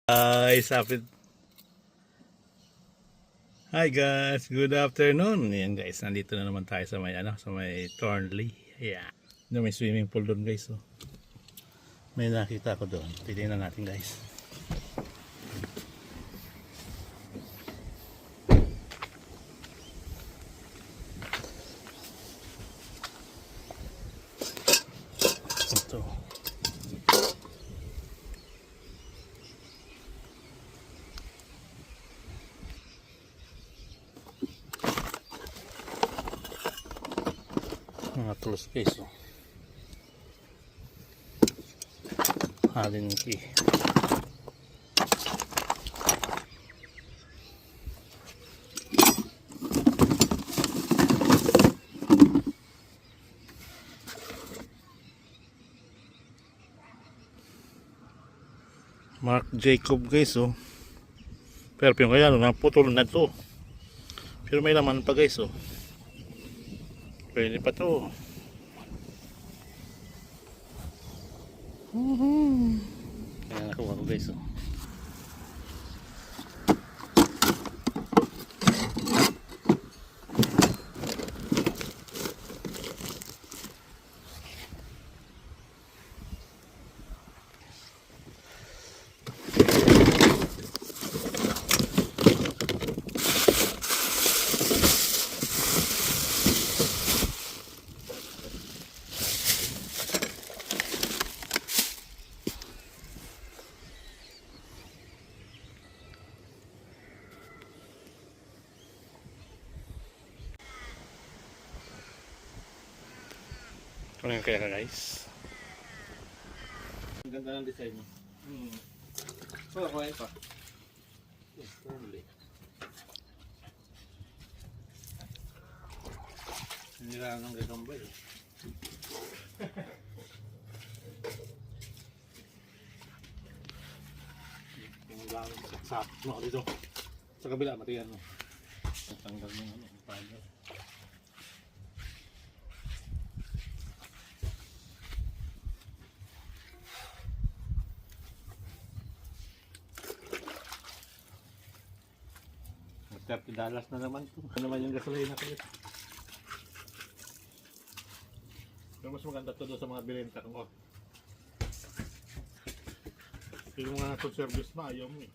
Hi guys, good afternoon. Ayan guys, nandito na naman tayo sa may Thornley. Yeah. May swimming pool doon guys. Oh. May nakita ko doon. Titingnan natin guys. Ito. Mga tools guys. Oh. Allen key. Mark Jacob guys. Oh. Pero yung kaya naputol na to. Pero may laman pa guys. Oh. Pwede pa to. Kaya nakuha ko guys. Oh. Ano yung kaya guys? Ang ganda ng design mo. So, kuha pa. Sinira ng gagambay. Yung lang saksak mo dito. Sa kabila, matiyan mo. Tanggal mo ano, paano. $30 na naman ito. Ano naman yung gasolina ko ito. Pero mas maganda ito doon sa mga bilenta ko. Yung mga food service na ayaw mo eh.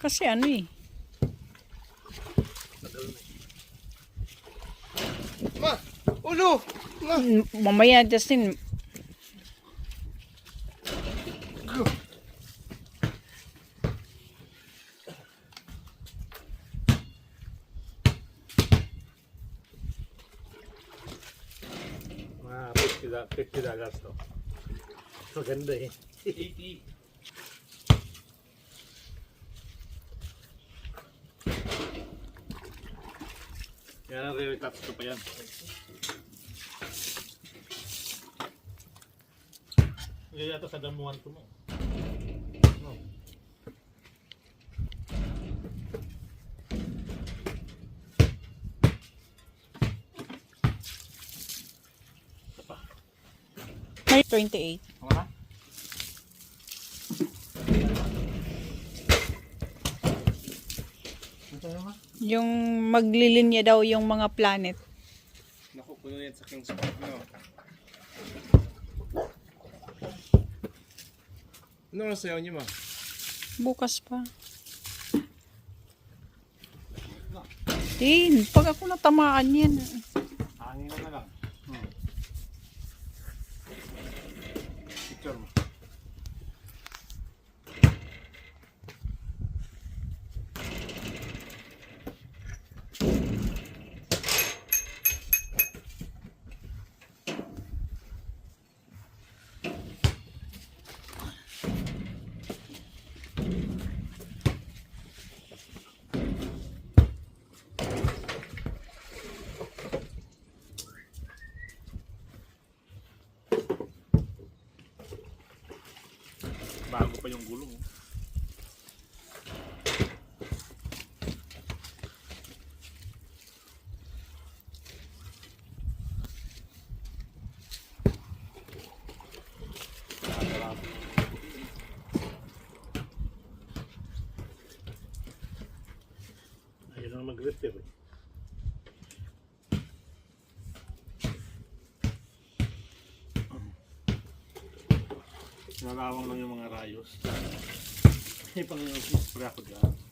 Kasi ano eh. Ma! Ulo! Ma! Mamaya Justin. Mga $50 to. Maganda eh. 80. Yan ang re-retouch ko pa yan. Hindi yata sa damuhan ko mo. No. May 28. Mga? Yung maglilinya daw yung mga planet. Naku, puno yan sa King's Park, no? Ano na sayaw niyo, ma? Bukas pa. Din, pag ako natamaan yan. Hangin na lang. Picture mo. Bago pa yung gulong. Ayun ang mag-repair eh. Nalawang lang yung mga rayos. May pang-spray ako dyan.